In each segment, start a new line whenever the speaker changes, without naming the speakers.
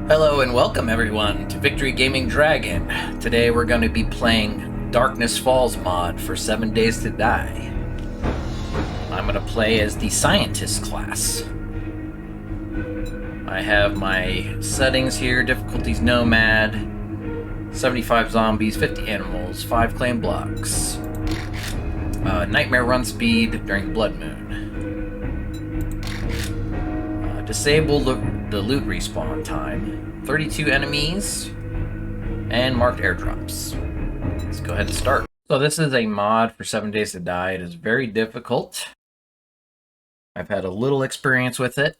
Hello and welcome everyone to Victory Gaming Dragon. Today we're going to be playing Darkness Falls mod for 7 Days to Die. I'm going to play as the Scientist class. I have my settings here, difficulties Nomad, 75 zombies, 50 animals, 5 claim blocks, nightmare run speed during Blood Moon. Disable the loot respawn time, 32 enemies, and marked airdrops. Let's go ahead and start. So this is a mod for 7 Days to Die. It is very difficult. I've had a little experience with it.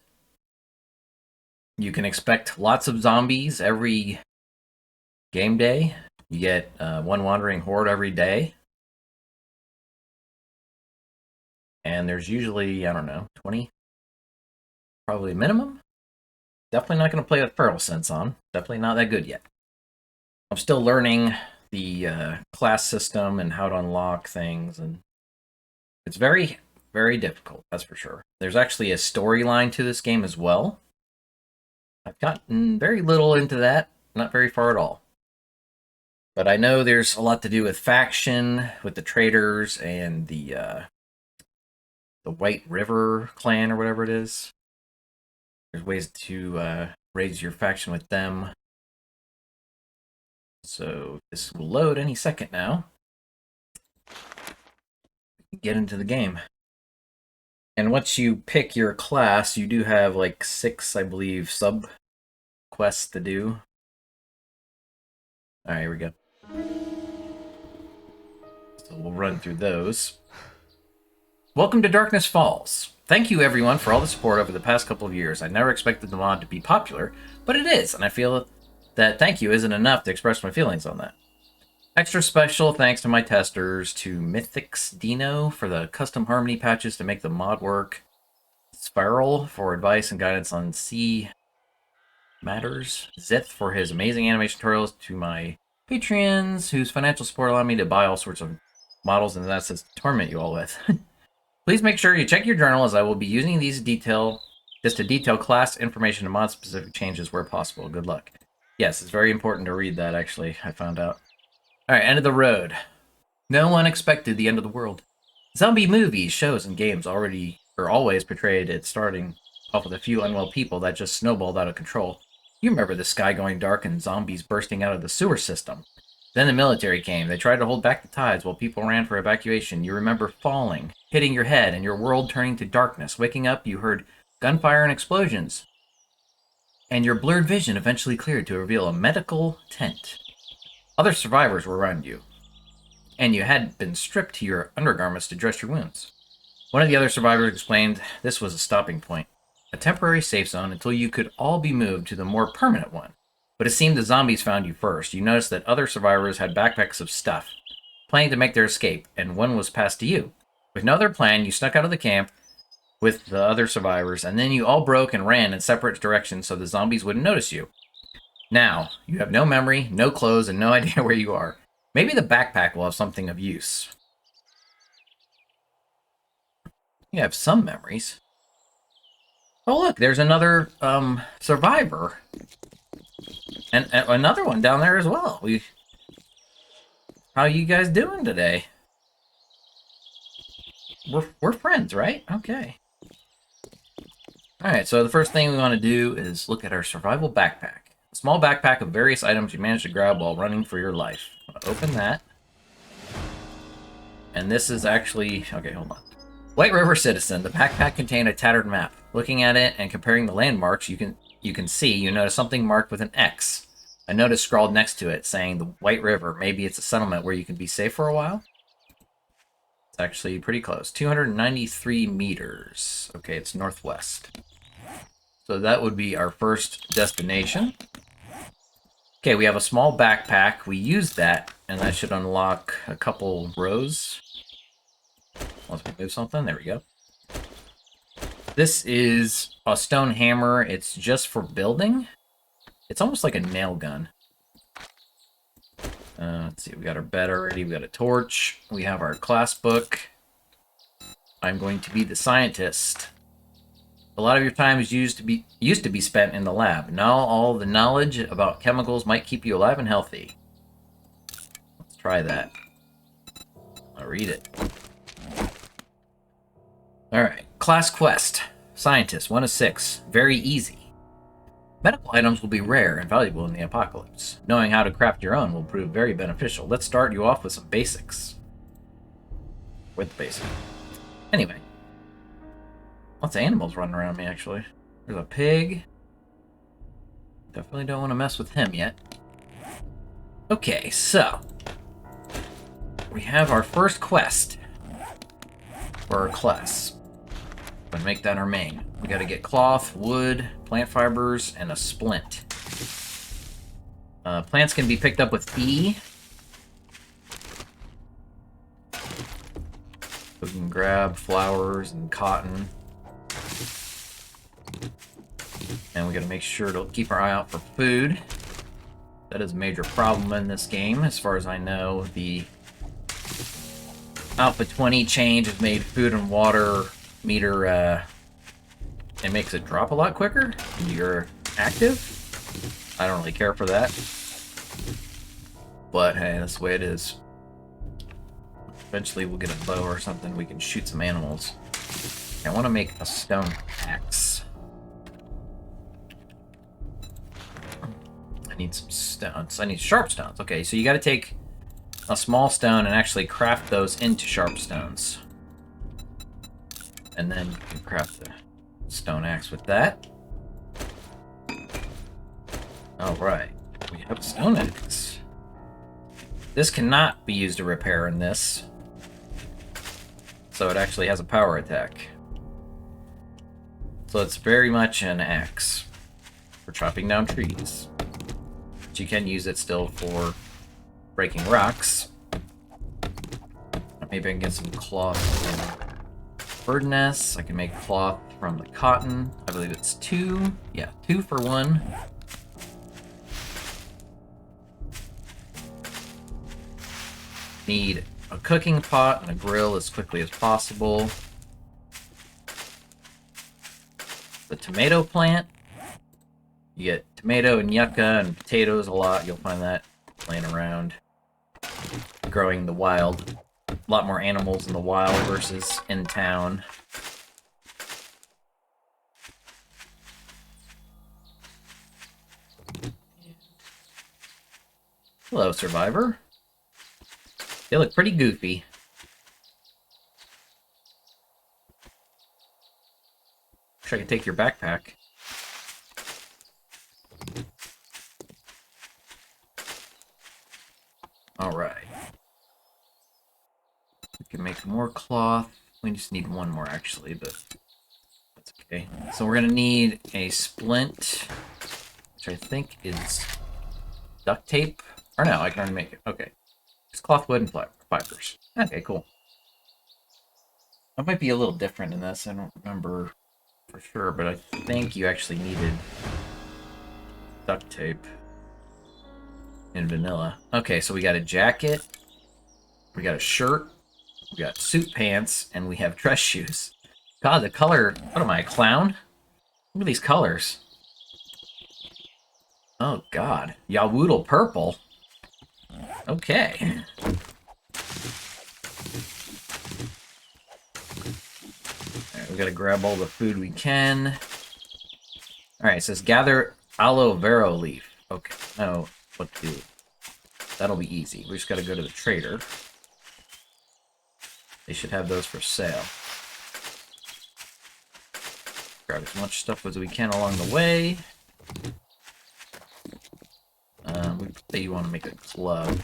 You can expect lots of zombies every game day. You get one wandering horde every day. And there's usually, I don't know, 20? Probably minimum. Definitely not going to play with Feral Sense on. Definitely not that good yet. I'm still learning the class system and how to unlock things, and it's very, very difficult, that's for sure. There's actually a storyline to this game as well. I've gotten very little into that, not very far at all. But I know there's a lot to do with faction, with the traders, and the White River clan, or whatever it is. There's ways to raise your faction with them. So this will load any second now. Get into the game. And once you pick your class, you do have like 6, I believe, sub quests to do. Alright, here we go. So we'll run through those. Welcome to Darkness Falls. Thank you everyone for all the support over the past couple of years. I never expected the mod to be popular, but it is, and I feel that thank you isn't enough to express my feelings on that. Extra special thanks to my testers, to Mythix Dino for the custom harmony patches to make the mod work, Spiral for advice and guidance on C matters, Zith for his amazing animation tutorials, to my Patreons whose financial support allowed me to buy all sorts of models and assets to torment you all with. Please make sure you check your journal, as I will be using these to detail class information and mod-specific changes where possible. Good luck. Yes, it's very important to read that, actually, I found out. Alright, end of the road. No one expected the end of the world. Zombie movies, shows, and games always portrayed it starting off with a few unwell people that just snowballed out of control. You remember the sky going dark and zombies bursting out of the sewer system. Then the military came. They tried to hold back the tides while people ran for evacuation. You remember falling, hitting your head, and your world turning to darkness. Waking up, you heard gunfire and explosions. And your blurred vision eventually cleared to reveal a medical tent. Other survivors were around you, and you had been stripped to your undergarments to dress your wounds. One of the other survivors explained this was a stopping point, a temporary safe zone until you could all be moved to the more permanent one. But it seemed the zombies found you first. You noticed that other survivors had backpacks of stuff, planning to make their escape, and one was passed to you. With no other plan, you snuck out of the camp with the other survivors, and then you all broke and ran in separate directions so the zombies wouldn't notice you. Now, you have no memory, no clothes, and no idea where you are. Maybe the backpack will have something of use. You have some memories. Oh look, there's another survivor. And another one down there as well. How you guys doing today? We're friends, right? Okay. Alright, so the first thing we want to do is look at our survival backpack. A small backpack of various items you managed to grab while running for your life. Open that. And this is actually... Okay, hold on. White River Citizen. The backpack contained a tattered map. Looking at it and comparing the landmarks, you notice something marked with an X. A note is scrawled next to it saying the White River. Maybe it's a settlement where you can be safe for a while? It's actually pretty close. 293 meters. Okay, it's northwest. So that would be our first destination. Okay, we have a small backpack. We use that, and that should unlock a couple rows. Once we move something, there we go. This is a stone hammer. It's just for building. It's almost like a nail gun. Let's see, we got our bed already. We got a torch. We have our class book. I'm going to be the scientist. A lot of your time is used to be spent in the lab. Now all the knowledge about chemicals might keep you alive and healthy. Let's try that. I'll read it. Alright. Class Quest. Scientist, 1 of 6. Very easy. Medical items will be rare and valuable in the apocalypse. Knowing how to craft your own will prove very beneficial. Let's start you off with some basics. With the basic. Anyway. Lots of animals running around me, actually. There's a pig. Definitely don't want to mess with him yet. Okay, so. We have our first quest. For our class. But make that our main. We gotta get cloth, wood, plant fibers, and a splint. Plants can be picked up with E. We can grab flowers and cotton. And we gotta make sure to keep our eye out for food. That is a major problem in this game. As far as I know, the Alpha 20 change has made food and water meter, it makes it drop a lot quicker when you're active. I don't really care for that. But hey, that's the way it is. Eventually we'll get a bow or something, we can shoot some animals. I want to make a stone axe. I need some stones. I need sharp stones. Okay, so you got to take a small stone and actually craft those into sharp stones. And then you can craft the stone axe with that. Alright, we have a stone axe. This cannot be used to repair in this. So it actually has a power attack. So it's very much an axe for chopping down trees. But you can use it still for breaking rocks. Maybe I can get some cloth from bird nests. I can make cloth from the cotton. I believe it's 2. Yeah, 2 for 1. Need a cooking pot and a grill as quickly as possible. The tomato plant. You get tomato and yucca and potatoes a lot. You'll find that laying around. Growing in the wild. A lot more animals in the wild versus in town. Hello, Survivor. They look pretty goofy. Wish I could take your backpack. Alright. We can make more cloth. We just need one more, actually, but that's okay. So we're going to need a splint, which I think is duct tape. Or no, I can already make it. Okay. It's cloth, wood, and fibers. Okay, cool. That might be a little different in this. I don't remember for sure, but I think you actually needed duct tape in vanilla. Okay, so we got a jacket, we got a shirt, we got suit pants, and we have dress shoes. God, the color... What am I, a clown? Look at these colors. Oh, God. Yawoodle purple. Okay. Alright, we gotta grab all the food we can. Alright, it says gather aloe vera leaf. Okay, no, what to do? That'll be easy. We just gotta go to the trader. They should have those for sale. Grab as much stuff as we can along the way. We say you want to make a club.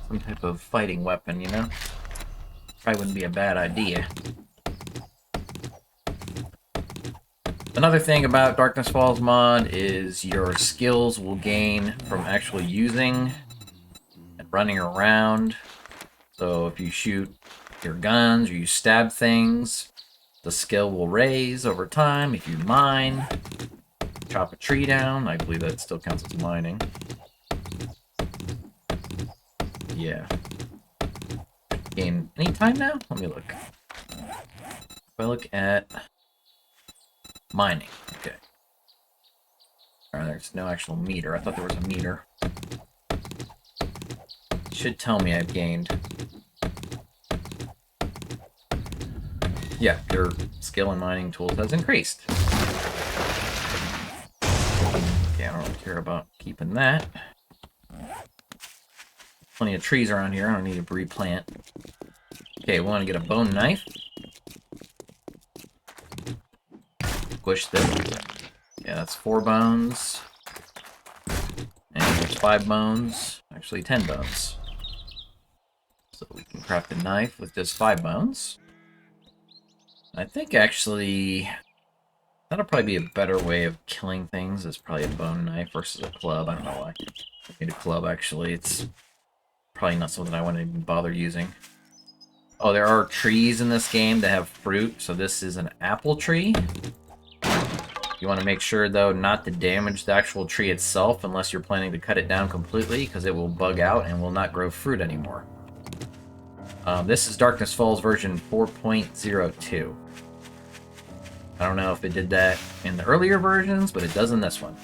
Some type of fighting weapon, you know? Probably wouldn't be a bad idea. Another thing about Darkness Falls mod is your skills will gain from actually using and running around. So if you shoot your guns or you stab things, the skill will raise over time. If you mine, chop a tree down, I believe that still counts as mining. Yeah. gain any time now? Let me look. If I look at mining, okay. Alright, there's no actual meter. I thought there was a meter. It should tell me I've gained. Yeah, your skill in mining tools has increased. Okay, I don't really care about keeping that. Plenty of trees around here. I don't need to replant. Okay, we want to get a bone knife. Push this. Yeah, that's 4 bones. And there's 5 bones. Actually, 10 bones. So we can craft a knife with just 5 bones. I think actually that'll probably be a better way of killing things. Is probably a bone knife versus a club. I don't know why. I need a club actually. It's probably not something I want to even bother using. Oh, there are trees in this game that have fruit. So this is an apple tree. You want to make sure though not to damage the actual tree itself unless you're planning to cut it down completely, because it will bug out and will not grow fruit anymore. This is Darkness Falls version 4.02. I don't know if it did that in the earlier versions, but it does in this one.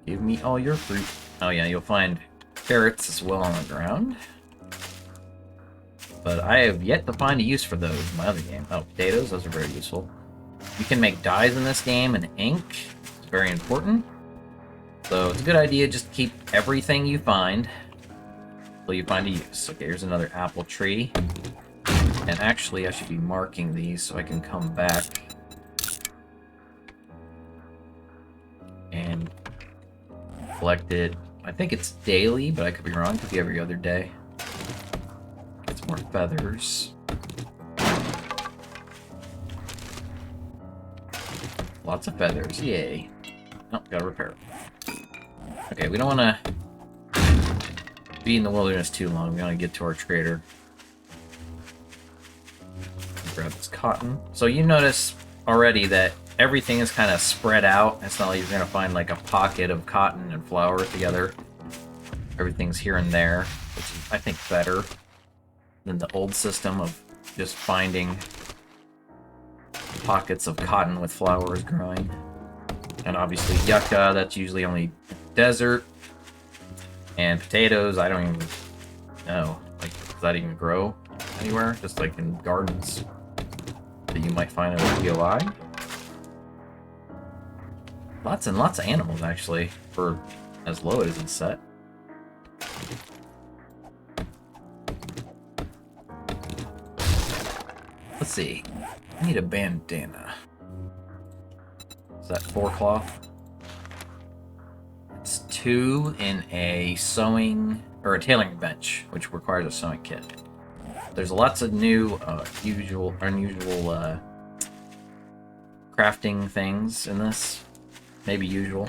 Give me all your fruit. Oh yeah, you'll find carrots as well on the ground. But I have yet to find a use for those in my other game. Oh, potatoes, those are very useful. You can make dyes in this game, and ink. It's very important. So it's a good idea just to keep everything you find until you find a use. Okay, here's another apple tree. And actually, I should be marking these so I can come back and collect it. I think it's daily, but I could be wrong. It could be every other day. Get some more feathers. Lots of feathers, yay. Oh, gotta repair it. Okay, we don't want to be in the wilderness too long. We want to get to our trader. Grab this cotton. So you notice already that everything is kind of spread out. It's not like you're going to find like a pocket of cotton and flour together. Everything's here and there, which is, I think, better than the old system of just finding pockets of cotton with flowers growing. And obviously yucca, that's usually only desert. And potatoes, I don't even know. Like, does that even grow anywhere? Just like in gardens that you might find in a POI. Lots and lots of animals, actually, for as low as it's set. Let's see. I need a bandana. Is that 4 cloth? It's 2 in a sewing or a tailoring bench, which requires a sewing kit. There's lots of new, unusual crafting things in this. Maybe usual.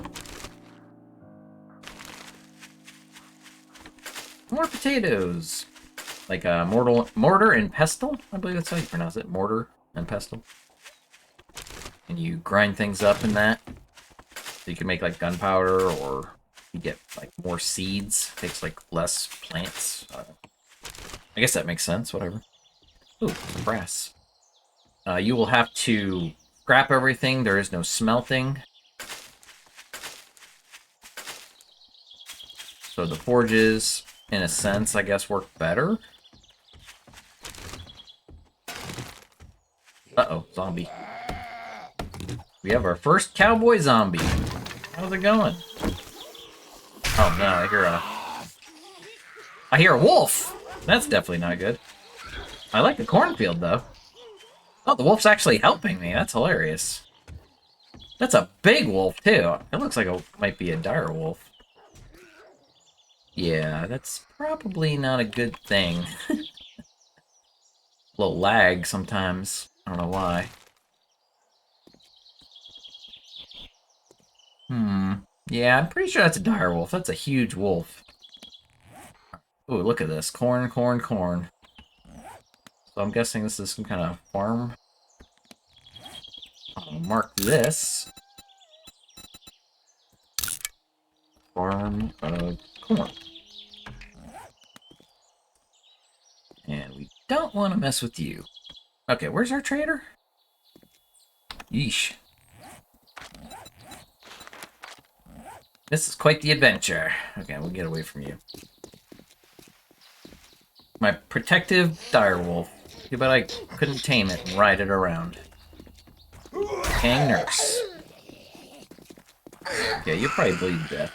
More potatoes. Like mortar and pestle? I believe that's how you pronounce it. Mortar and pestle. And you grind things up in that. So you can make like gunpowder, or you get like more seeds. It takes like less plants. I guess that makes sense, whatever. Ooh, some brass. You will have to scrap everything. There is no smelting. So the forges, in a sense, I guess, work better. Uh-oh, zombie. We have our first cowboy zombie. How's it going? Oh no, I hear a wolf! That's definitely not good. I like the cornfield, though. Oh, the wolf's actually helping me. That's hilarious. That's a big wolf, too. It looks like it might be a dire wolf. Yeah, that's probably not a good thing. A little lag sometimes. I don't know why. Yeah, I'm pretty sure that's a dire wolf. That's a huge wolf. Ooh, look at this. Corn, corn, corn. So I'm guessing this is some kind of farm. I'll mark this. Farm of corn. don't want to mess with you. Okay, where's our trader? Yeesh. This is quite the adventure. Okay, we'll get away from you. My protective direwolf. Too bad I couldn't tame it and ride it around. Hang nurse. Yeah, you probably bleed to death.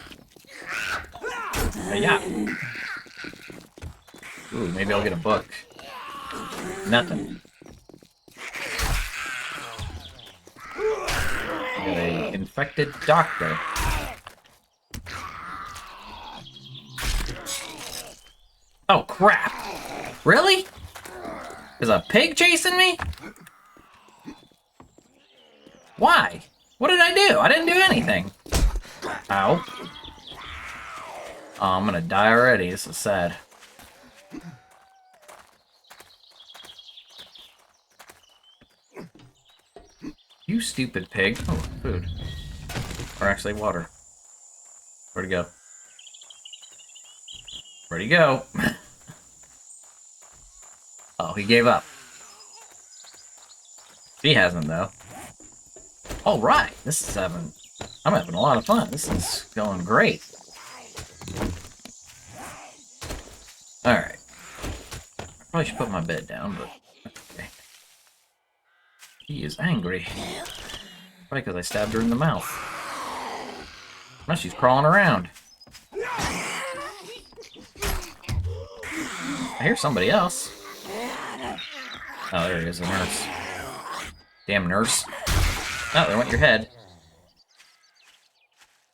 Yeah. Ooh, maybe I'll get a book. Nothing. Got a infected doctor. Oh, crap. Really? Is a pig chasing me? Why? What did I do? I didn't do anything. Ow. Oh, I'm gonna die already. This is sad. You stupid pig. Oh, food. Or actually water. Where'd he go? Where'd he go? Oh, he gave up. He hasn't, though. Alright, this is having... I'm having a lot of fun. This is going great. Alright. I probably should put my bed down, but... Okay. He is angry. Probably because I stabbed her in the mouth. Now she's crawling around. I hear somebody else. Oh, there he is, the nurse. Damn nurse. Oh, there went your head.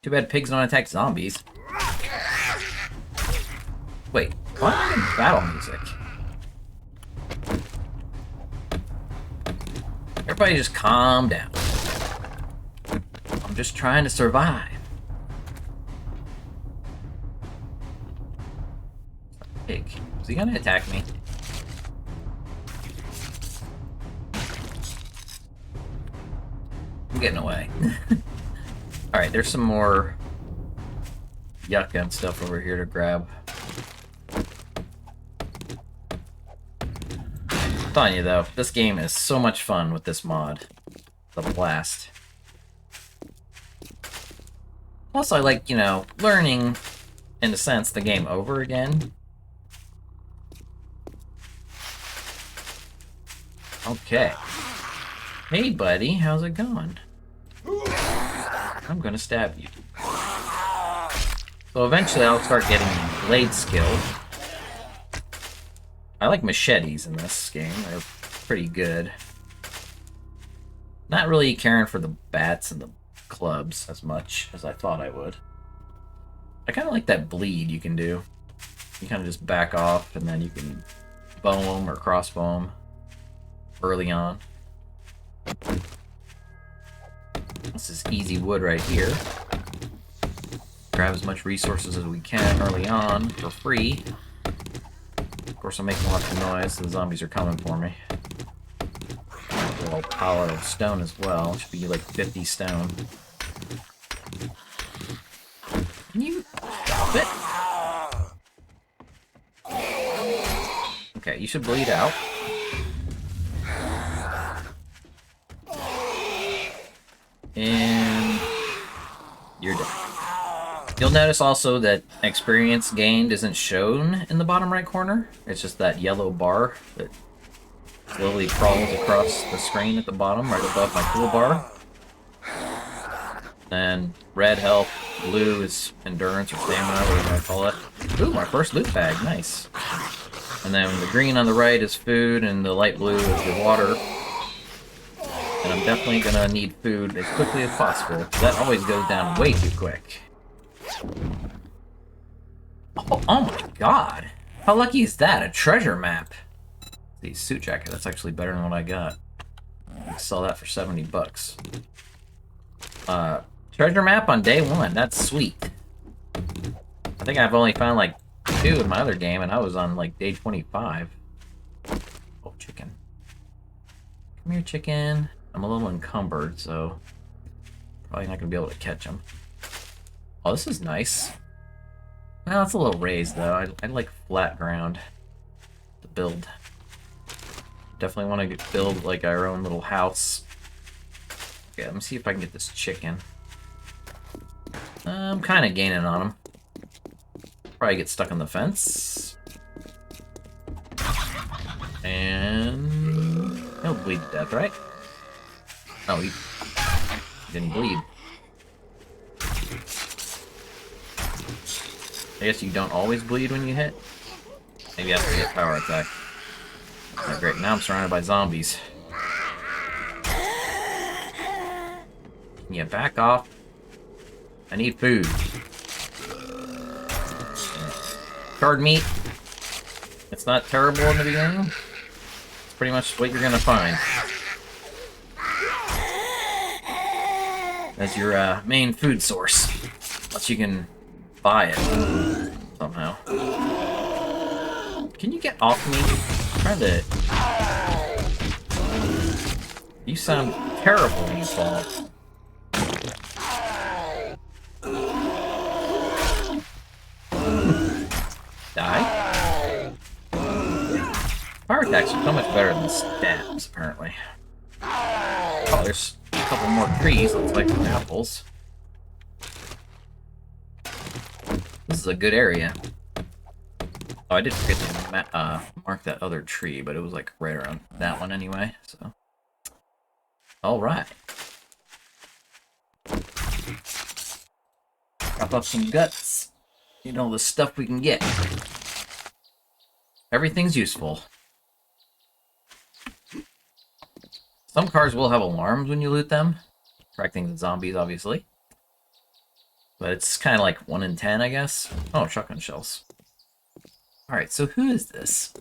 Too bad pigs don't attack zombies. Wait, why am I getting battle music? Everybody just calm down. I'm just trying to survive. Pig. Is he gonna attack me? I'm getting away. Alright, there's some more yucca and stuff over here to grab. I'm telling you though, this game is so much fun with this mod. It's a blast. Plus I like, you know, learning, in a sense, the game over again. Okay. Hey buddy, how's it going? I'm gonna stab you. So eventually I'll start getting blade skill. I like machetes in this game. They're pretty good. Not really caring for the bats and the clubs as much as I thought I would. I kind of like that bleed you can do. You kind of just back off and then you can bow them or crossbow them early on. This is easy wood right here. Grab as much resources as we can early on for free. Of course, I'm making lots of noise, so the zombies are coming for me. A little pile of stone as well. It should be like 50 stone. Can you stop it? Okay, you should bleed out. And you're dead. You'll notice also that experience gained isn't shown in the bottom right corner. It's just that yellow bar that slowly crawls across the screen at the bottom, right above my toolbar. Then red health, blue is endurance or stamina, whatever I call it. Ooh, my first loot bag, nice. And then the green on the right is food, and the light blue is the water. And I'm definitely gonna need food as quickly as possible. That always goes down way too quick. Oh my god! How lucky is that? A treasure map! The suit jacket, that's actually better than what I got. I can sell that for 70 bucks. Treasure map on day 1, that's sweet. I think I've only found like 2 in my other game, and I was on like day 25. Oh, chicken. Come here, chicken. I'm a little encumbered, so probably not gonna be able to catch him. Oh, this is nice. Well, it's a little raised though. I like flat ground to build. Definitely want to build like our own little house. Okay, let me see if I can get this chicken. I'm kind of gaining on him. Probably get stuck on the fence. And he'll bleed to death, right? Oh, he didn't bleed. I guess you don't always bleed when you hit. Maybe that's to get power attack. Oh, great, now I'm surrounded by zombies. Yeah, back off. I need food. Charred meat. It's not terrible in the beginning. It's pretty much what you're gonna find. As your main food source. Unless you can buy it somehow. Can you get off me? I'm trying to... You sound terrible when you fall. Die? Power attacks are so much better than stabs, apparently. Oh, there's a couple more trees. Looks like some apples. This is a good area. Oh, I did forget to mark that other tree, but it was like right around that one anyway, so. Alright. Drop off some guts. You know, the stuff we can get. Everything's useful. Some cars will have alarms when you loot them. Attracting the zombies, obviously. But it's kind of like 1 in 10, I guess. Oh, shotgun shells. Alright, so who is this?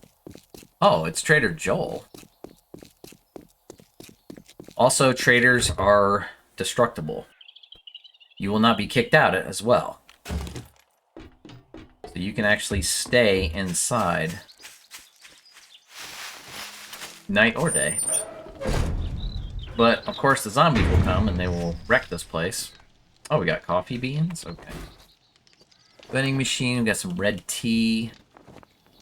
Oh, it's Trader Joel. Also, traders are destructible. You will not be kicked out as well. So you can actually stay inside night or day. But, of course, the zombies will come and they will wreck this place. Oh, we got coffee beans? Okay. Vending machine, we got some red tea.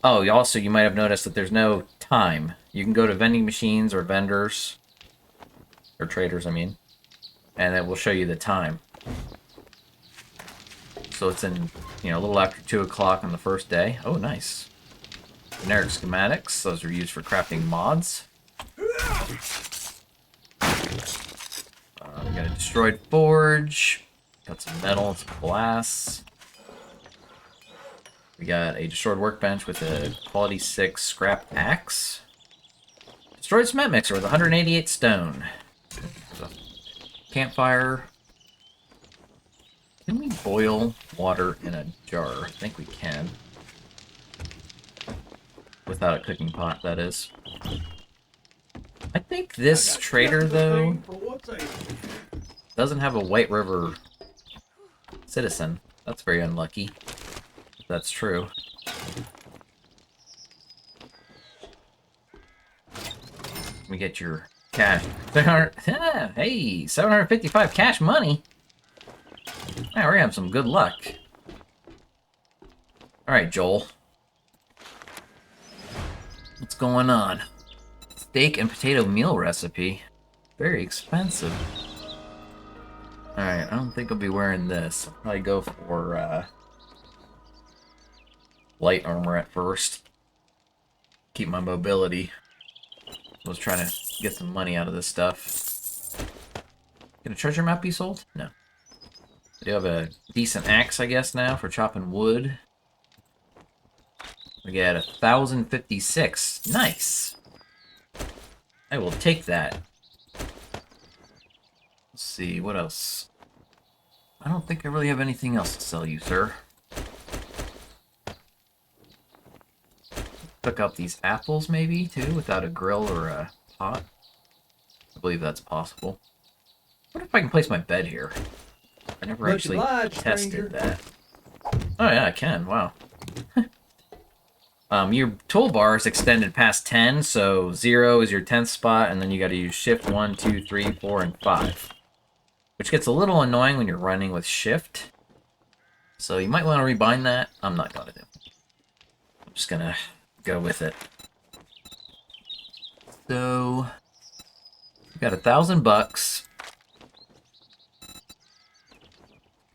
Oh, also, you might have noticed that there's no time. You can go to vending machines or vendors, or traders, I mean, and it will show you the time. So it's in, you know, a little after 2 o'clock on the first day. Oh, nice. Generic schematics. Those are used for crafting mods. We got a destroyed forge. Got some metal and some glass. We got a destroyed workbench with a quality 6 scrap axe. Destroyed cement mixer with 188 stone. So, campfire. Can we boil water in a jar? I think we can. Without a cooking pot, that is. I think this trader, though, doesn't have a White River citizen. That's very unlucky. If that's true. Let me get your cash. Hey, 755 cash money. Yeah, we're having some good luck. Alright, Joel. What's going on? Steak and potato meal recipe. Very expensive. Alright, I don't think I'll be wearing this. I'll probably go for light armor at first. Keep my mobility. I was trying to get some money out of this stuff. Can a treasure map be sold? No. I do have a decent axe, I guess, now for chopping wood. We got 1,056. Nice. I will take that. Let's see, what else? I don't think I really have anything else to sell you, sir. Cook up these apples, maybe, too, without a grill or a pot. I believe that's possible. What if I can place my bed here? I never actually tested that. Oh yeah, I can. Wow. Your toolbar is extended past 10, so 0 is your 10th spot, and then you got to use Shift 1, 2, 3, 4, and 5. Which gets a little annoying when you're running with Shift. So you might want to rebind that. I'm not going to do. I'm just going to go with it. So we got $1,000.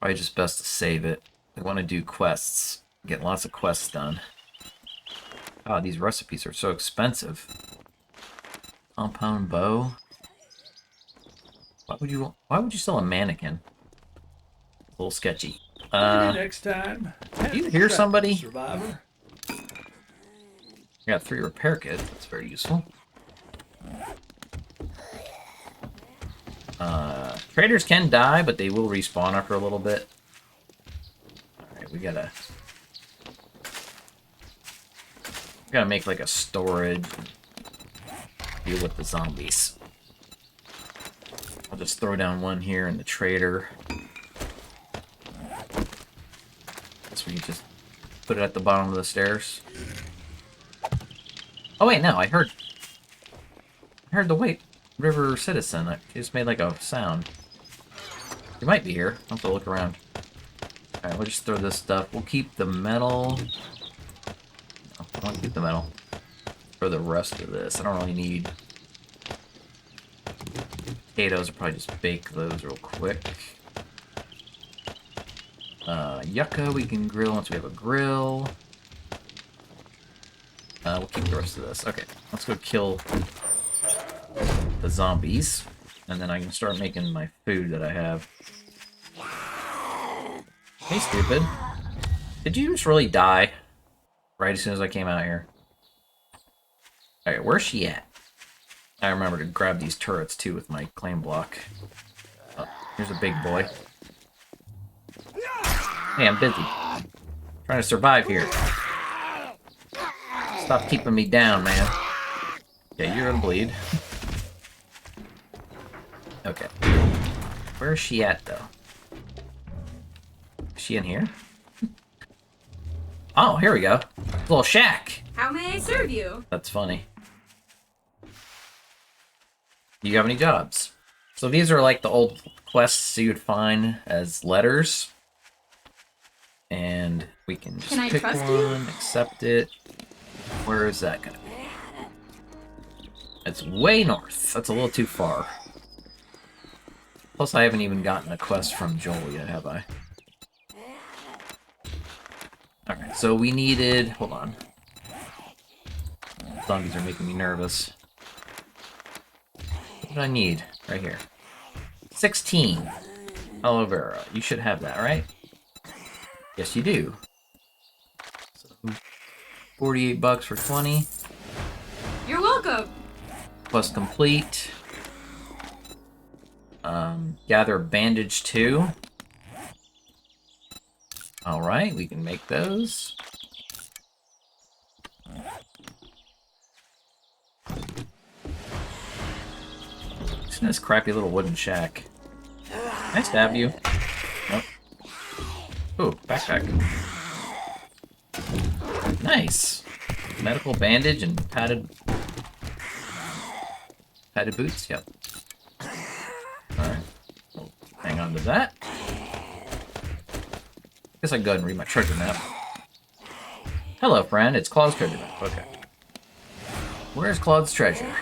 Probably just best to save it. We want to do quests. Get lots of quests done. Oh, these recipes are so expensive. Compound bow. Why would you sell a mannequin? A little sketchy.
Next time.
Do you hear somebody?
Survivor.
I got 3 repair kits. That's very useful. Traders can die, but they will respawn after a little bit. Alright, we gotta make like a storage. Deal with the zombies. I'll just throw down one here in the trader. So we can just put it at the bottom of the stairs. Oh wait, no, I heard the White River Citizen. It just made like a sound. He might be here. I'll have to look around. Alright, we'll just throw this stuff. We'll keep the metal. No, I want to keep the metal for the rest of this. I don't really need potatoes. I'll probably just bake those real quick. Yucca we can grill once we have a grill. We'll keep the rest of this. Okay, let's go kill the zombies. And then I can start making my food that I have. Hey, stupid. Did you just really die? Right as soon as I came out here. Alright, where's she at? I remember to grab these turrets, too, with my claim block. Oh, here's a big boy. Hey, I'm busy. Trying to survive here. Stop keeping me down, man. Yeah, you're gonna bleed. Okay. Where is she at, though? Is she in here? Oh, here we go. Little shack.
How may I serve you?
That's funny. Do you have any jobs? So these are like the old quests you would find as letters. And we can just pick one, accept it. Where is that gonna be? It's way north. That's a little too far. Plus, I haven't even gotten a quest from Joel yet, have I? Alright, so we needed... Hold on. Zombies are making me nervous. What do I need? Right here. 16. Aloe vera. You should have that, right? Yes, you do. So, $48 for 20.
You're welcome.
Quest complete. Gather bandage 2. Alright, we can make those. It's in this crappy little wooden shack. Can I stab you? Nope. Ooh, backpack. Nice. Medical bandage and padded boots? Yep. Alright. We'll hang on to that. Guess I can go ahead and read my treasure map. Hello, friend. It's Claude's treasure map. Okay. Where's Claude's treasure?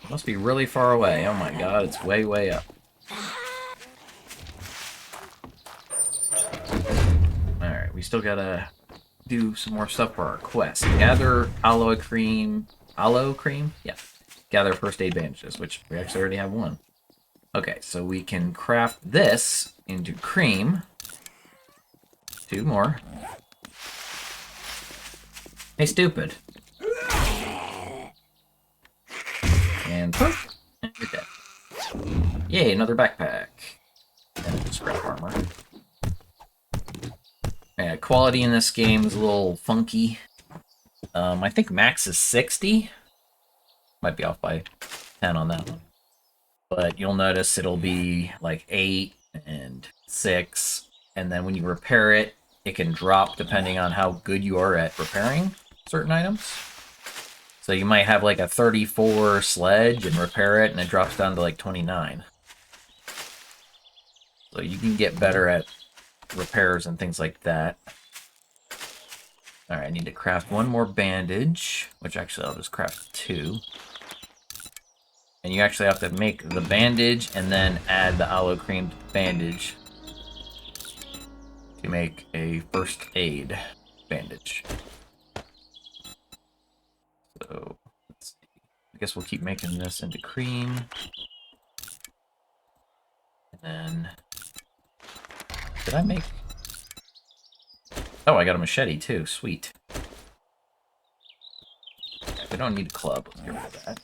It must be really far away. Oh my god, it's way, way up. Alright, we still gotta do some more stuff for our quest. Gather aloe cream. Aloe cream? Yeah. Gather first aid bandages, which we actually already have one. Okay, so we can craft this into cream. 2 more. Hey, stupid. And poof, and you're dead. Yay, another backpack. And scrap armor. Yeah, quality in this game is a little funky. I think max is 60. Might be off by 10 on that one. But you'll notice it'll be like 8 and 6. And then when you repair it, it can drop depending on how good you are at repairing certain items. So you might have like a 34 sledge and repair it, and it drops down to like 29. So you can get better at repairs and things like that. Alright, I need to craft one more bandage, which actually I'll just craft 2. And you actually have to make the bandage and then add the aloe cream to the bandage to make a first aid bandage. So, let's see. I guess we'll keep making this into cream. And then... Did I make... Oh, I got a machete too. Sweet. We don't need a club. Let's get rid of that.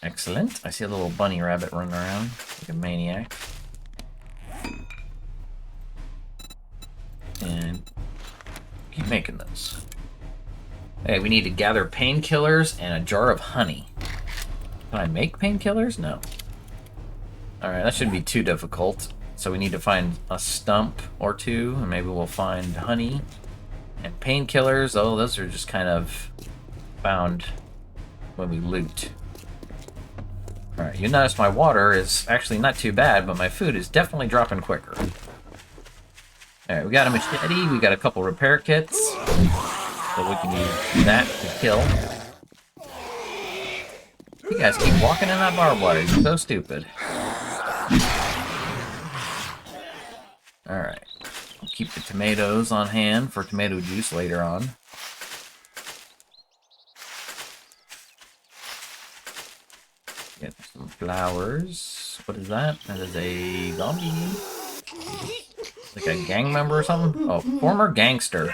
Excellent. I see a little bunny rabbit running around like a maniac. And keep making those. Hey, we need to gather painkillers and a jar of honey. Can I make painkillers? No. Alright, that shouldn't be too difficult. So we need to find a stump or 2, and maybe we'll find honey. And painkillers, oh, those are just kind of found when we loot. Alright, you notice my water is actually not too bad, but my food is definitely dropping quicker. Alright, we got a machete, we got a couple repair kits. So we can use that to kill. You guys keep walking in that barbed wire, you're so stupid. Alright, I'll keep the tomatoes on hand for tomato juice later on. Get some flowers. What is that? That is a zombie. Like a gang member or something? Oh, former gangster.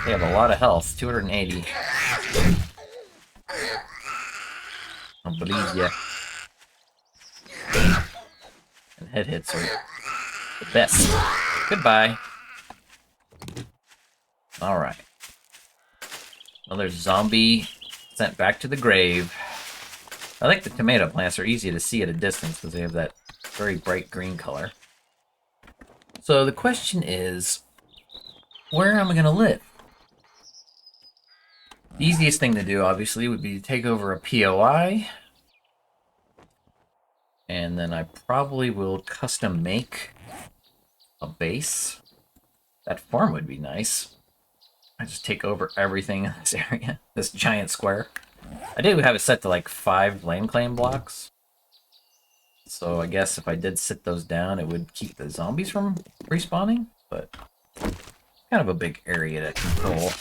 They have a lot of health. 280. I believe ya. And head hits are the best. Goodbye. Alright. Another zombie sent back to the grave. I like the tomato plants. They're easy to see at a distance because they have that very bright green color. So the question is, where am I going to live? The easiest thing to do, obviously, would be to take over a POI. And then I probably will custom make a base. That farm would be nice. I just take over everything in this area, this giant square. I do have it set to like 5 land claim blocks. So I guess if I did sit those down, it would keep the zombies from respawning. But kind of a big area to control.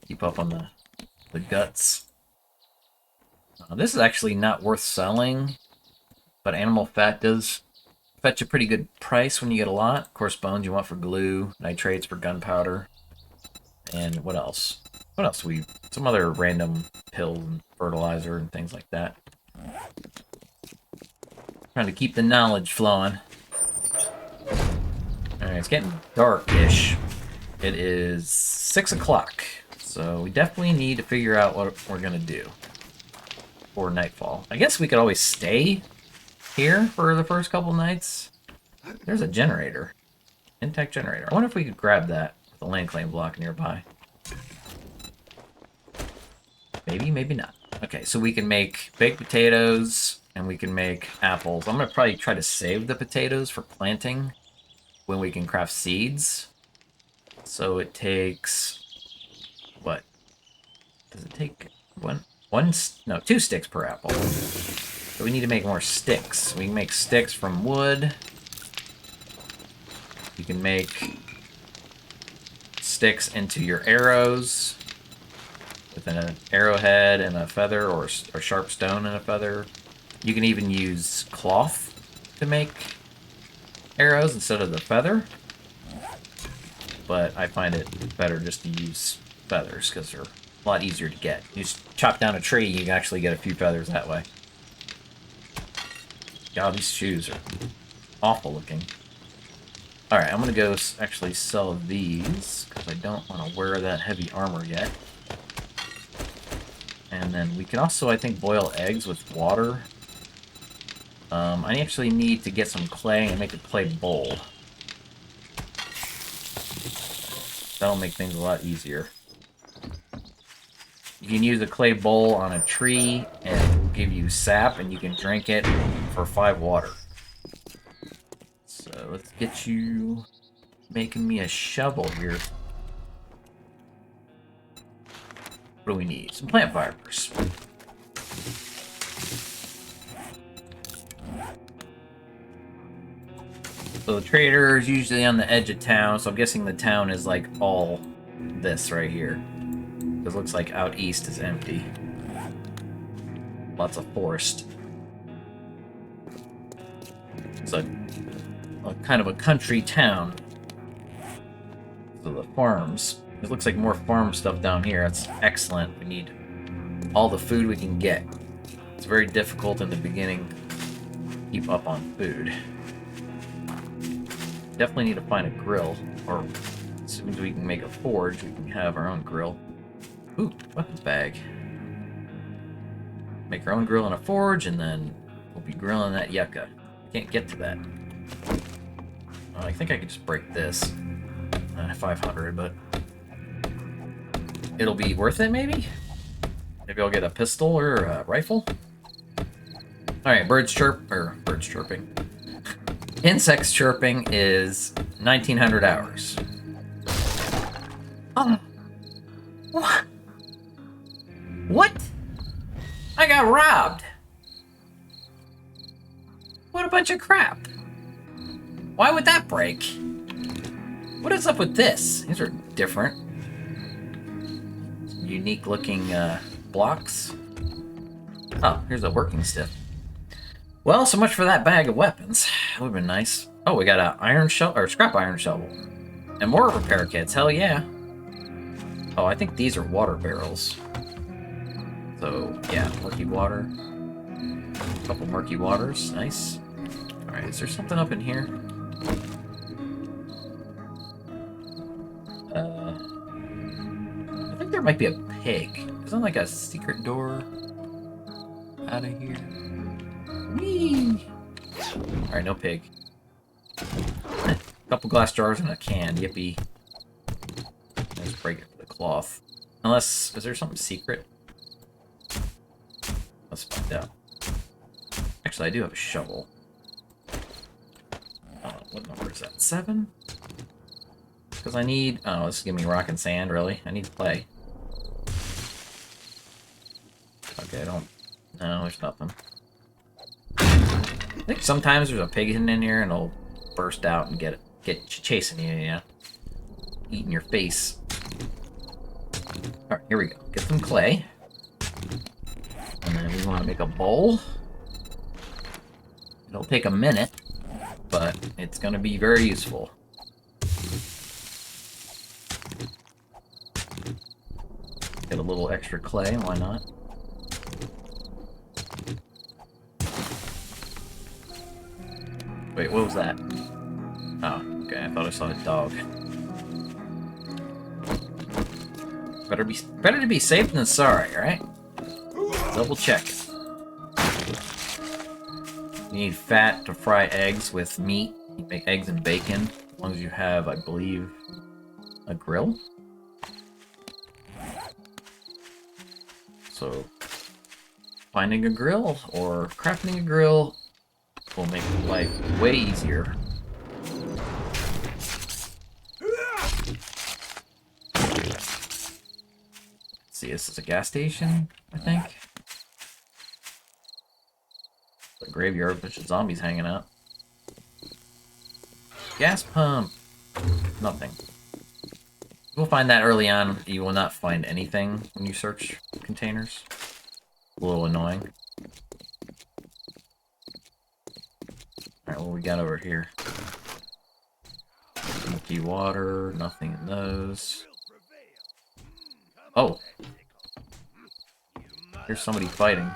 Keep up on the guts. This is actually not worth selling. But animal fat does fetch a pretty good price when you get a lot. Of course, bones you want for glue, nitrates for gunpowder. And what else? What else? Some other random pills and fertilizer and things like that. Trying to keep the knowledge flowing. Alright, it's getting dark-ish. It is 6 o'clock. So we definitely need to figure out what we're going to do for nightfall. I guess we could always stay here for the first couple nights. There's a generator. Intact generator. I wonder if we could grab that. The land claim block nearby. Maybe, maybe not. Okay, so we can make baked potatoes and we can make apples. I'm gonna probably try to save the potatoes for planting when we can craft seeds. So it takes what? Does it take no, 2 sticks per apple. So we need to make more sticks. We can make sticks from wood. You can make sticks into your arrows with an arrowhead and a feather, or sharp stone and a feather. You can even use cloth to make arrows instead of the feather, but I find it better just to use feathers because they're a lot easier to get. You just chop down a tree, you can actually get a few feathers that way. God, these shoes are awful looking. Alright, I'm gonna go actually sell these, because I don't want to wear that heavy armor yet. And then we can also, I think, boil eggs with water. I actually need to get some clay and make a clay bowl. That'll make things a lot easier. You can use a clay bowl on a tree, and it will give you sap, and you can drink it for 5 water. Let's get you making me a shovel here. What do we need? Some plant fibers. So the trader is usually on the edge of town, so I'm guessing the town is like all this right here. It looks like out east is empty. Lots of forest. It's a kind of a country town. So the farms. It looks like more farm stuff down here. That's excellent. We need all the food we can get. It's very difficult in the beginning to keep up on food. Definitely need to find a grill, or as soon as we can make a forge, we can have our own grill. Ooh, weapons bag. Make our own grill and a forge, and then we'll be grilling that yucca. Can't get to that. I think I could just break this. 500, but it'll be worth it, maybe? Maybe I'll get a pistol or a rifle? Alright, birds chirping. Insects chirping is 1900 hours. What? What? I got robbed. What a bunch of crap. Why would that break? What is up with this? These are different. Some unique looking blocks. Oh, here's a working stiff. Well, so much for that bag of weapons. That would've been nice. Oh, we got a scrap iron shovel. And more repair kits, hell yeah. Oh, I think these are water barrels. So, yeah, murky water. A couple murky waters, nice. Alright, is there something up in here? I think there might be a pig. Isn't like a secret door out of here? Whee! Alright, no pig. Couple glass jars and a can, yippee. Let's break it with the cloth. Unless, is there something secret? Let's find out. Actually, I do have a shovel. What number is that? 7? Because I need... Oh, this is giving me rock and sand, really? I need clay. Okay, I don't... No, there's nothing. I think sometimes there's a pig hidden in here and it'll burst out and get chasing you, yeah. Eating your face. Alright, here we go. Get some clay. And then we want to make a bowl. It'll take a minute, but it's going to be very useful. Get a little extra clay, why not? Wait, what was that? Oh, okay, I thought I saw a dog. Better to be safe than sorry, right? Double check. You need fat to fry eggs with meat. You make eggs and bacon, as long as you have, I believe, a grill. So, finding a grill or crafting a grill will make life way easier. Let's see, this is a gas station, I think. A graveyard, a bunch of zombies hanging out. Gas pump. Nothing. You'll find that early on. You will not find anything when you search containers. A little annoying. Alright, what we got over here? Empty water, nothing in those. Oh! Here's somebody fighting.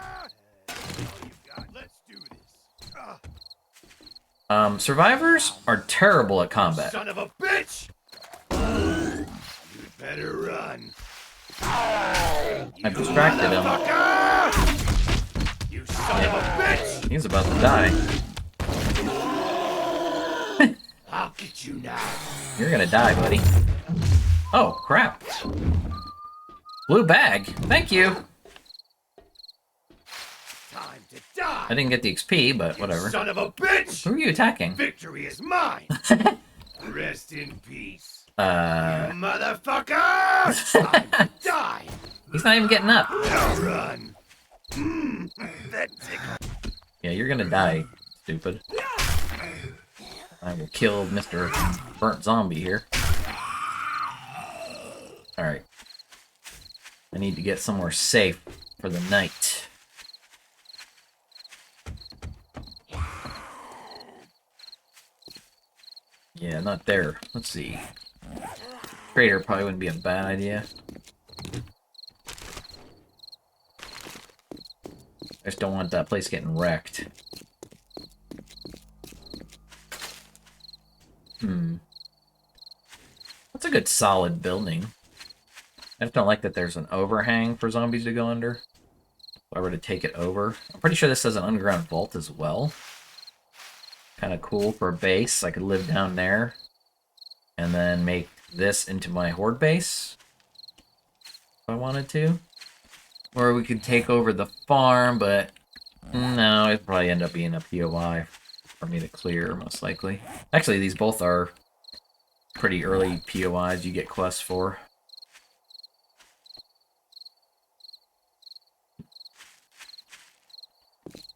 Survivors are terrible at combat.
Son of a bitch! You better run.
I've distracted him.
You son of a bitch!
He's about to die.
I'll get you now.
You're gonna die, buddy. Oh, crap. Blue bag. Thank you.
Time to Die!
I didn't get the XP, but whatever.
Son of a bitch!
Who are you attacking?
Victory is mine! Rest in peace.
Uh,
You motherfucker! Die!
he's not even getting up.
Now run! That tickle.
Yeah, you're gonna die, stupid. I will kill Mr. Burnt Zombie here. Alright. I need to get somewhere safe for the night. Yeah, not there. Let's see. Trader probably wouldn't be a bad idea. I just don't want that place getting wrecked. That's a good solid building. I just don't like that there's an overhang for zombies to go under. If I were to take it over. I'm pretty sure this has an underground vault as well. Kind of cool for a base. I could live down there. And then make this into my Horde base. If I wanted to. Or we could take over the farm, but no, it'd probably end up being a POI for me to clear, most likely. Actually, these both are pretty early POIs you get quests for.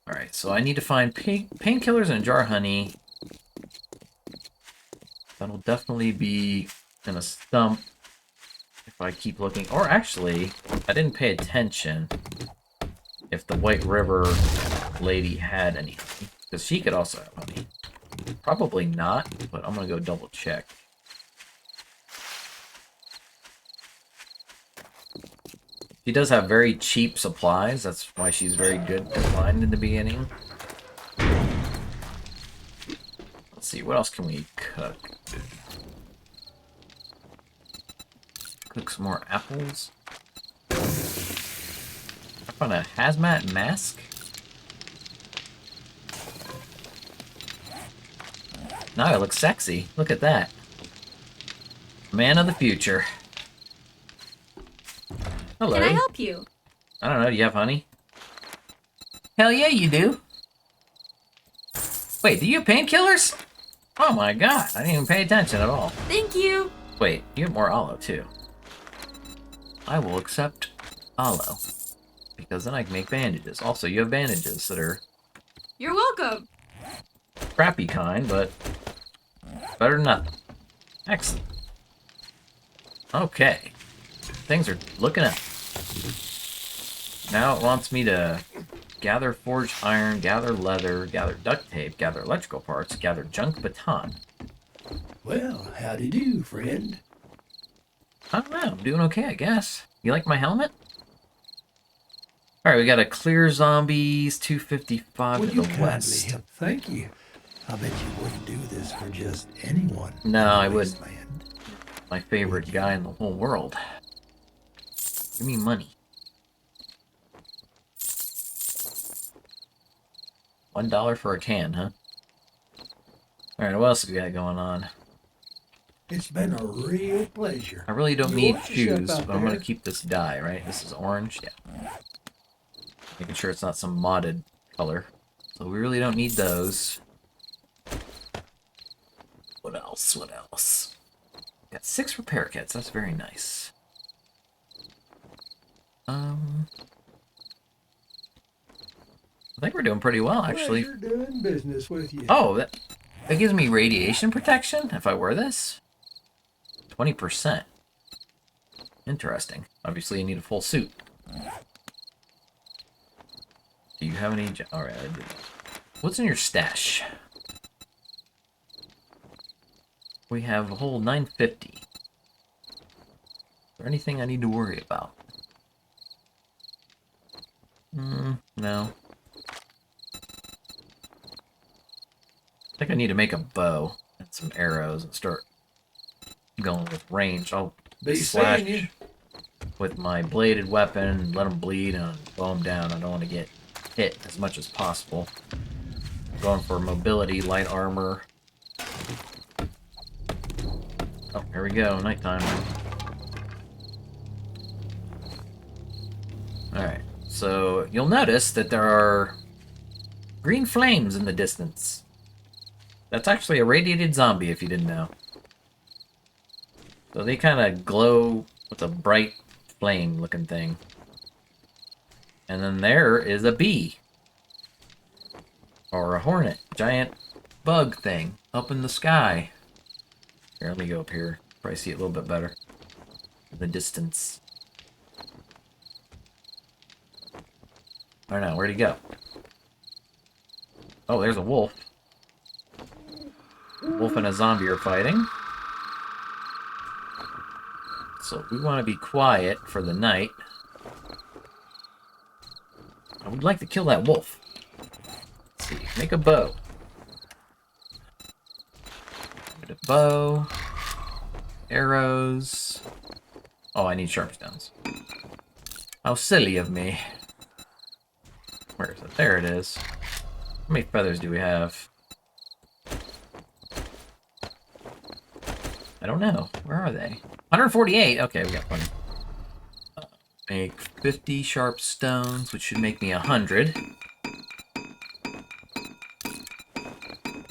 Alright, so I need to find painkillers and a jar of honey. That'll definitely be in a stump if I keep looking. Or actually, I didn't pay attention if the White River lady had any honey. Because she could also have honey. Probably not, but I'm going to go double check. She does have very cheap supplies. That's why she's very good to find in the beginning. Let's see, what else can we cook? Cook some more apples. I found a hazmat mask. Now I look sexy. Look at that. Man of the future. Hello.
Can I help you?
I don't know, do you have honey? Hell yeah, you do. Wait, do you have painkillers? Oh my god, I didn't even pay attention at all.
Thank you.
Wait, you have more aloe too. I will accept aloe. Because then I can make bandages. Also, you have bandages that are
You're welcome.
crappy kind, but better than nothing. Excellent. Okay. Things are looking up. Now it wants me to gather forged iron, gather leather, gather duct tape, gather electrical parts, gather junk baton.
Well, howdy do, friend.
I don't know, I'm doing okay, I guess. You like my helmet? Alright, we got a clear zombies, 255
Would
to
you
the
kindly
west.
help? Thank you. I bet you wouldn't do this for just anyone.
No, I wouldn't.
Wasteland.
My favorite guy in the whole world. Give me money. $1 for a can, huh? Alright, what else have we got going on?
It's been a real pleasure.
I really don't
You
need
watch yourself
shoes,
out
but I'm going
there.
to keep this dye, right? This is orange? Yeah. Making sure it's not some modded color. So we really don't need those. What else? What else? Got 6 repair kits. That's very nice. I think we're doing pretty well, actually.
Pleasure doing business with you.
Oh, that gives me radiation protection if I wear this? 20%. Interesting. Obviously, you need a full suit. Do you have any... Alright, I do. What's in your stash? We have a whole 950. Is there anything I need to worry about? No. I think I need to make a bow and some arrows and start going with range. I'll
Be
slash
seeing you.
with my bladed weapon, let them bleed, and bow them down. I don't want to get hit as much as possible. Going for mobility, light armor. Oh, here we go, nighttime. Alright, so you'll notice that there are Green flames in the distance. That's actually a radiated zombie, if you didn't know. So they kind of glow with a bright flame-looking thing. And then there is a bee. Or a hornet. Giant bug thing up in the sky. Here, let me go up here. Probably see it a little bit better. In the distance. I don't know, where'd he go? Oh, there's a wolf. Wolf and a zombie are fighting. So we want to be quiet for the night. I would like to kill that wolf. Let's see, make a bow. Get a bow. Arrows. Oh, I need sharp stones. How silly of me. Where is it? There it is. How many feathers do we have? I don't know. Where are they? 148. Okay, we got plenty. Make 50 sharp stones, which should make me 100.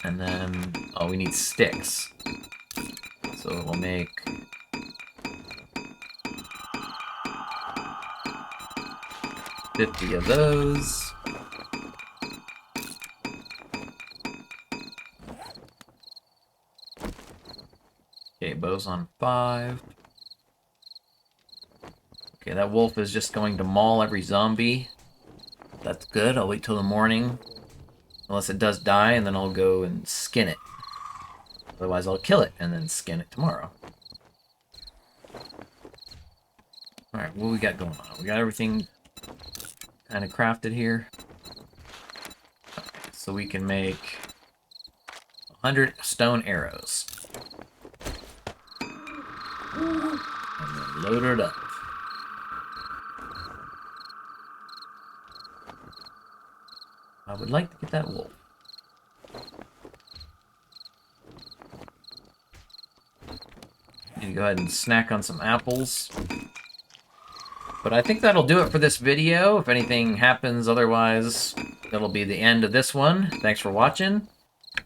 And then, oh, we need sticks. So we'll make 50 of those. Okay, bow's on 5. Okay, that wolf is just going to maul every zombie. That's good. I'll wait till the morning. Unless it does die, and then I'll go and skin it. Otherwise, I'll kill it and then skin it tomorrow. Alright, what we got going on? We got everything kind of crafted here. Okay, so we can make 100 stone arrows. And then load it up. I would like to get that wolf. Need to go ahead and snack on some apples. But I think that'll do it for this video. If anything happens otherwise, that'll be the end of this one. Thanks for watching.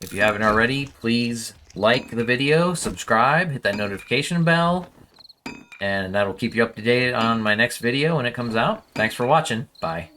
If you haven't already, please like the video, subscribe, hit that notification bell, and that'll keep you up to date on my next video when it comes out. Thanks for watching. Bye.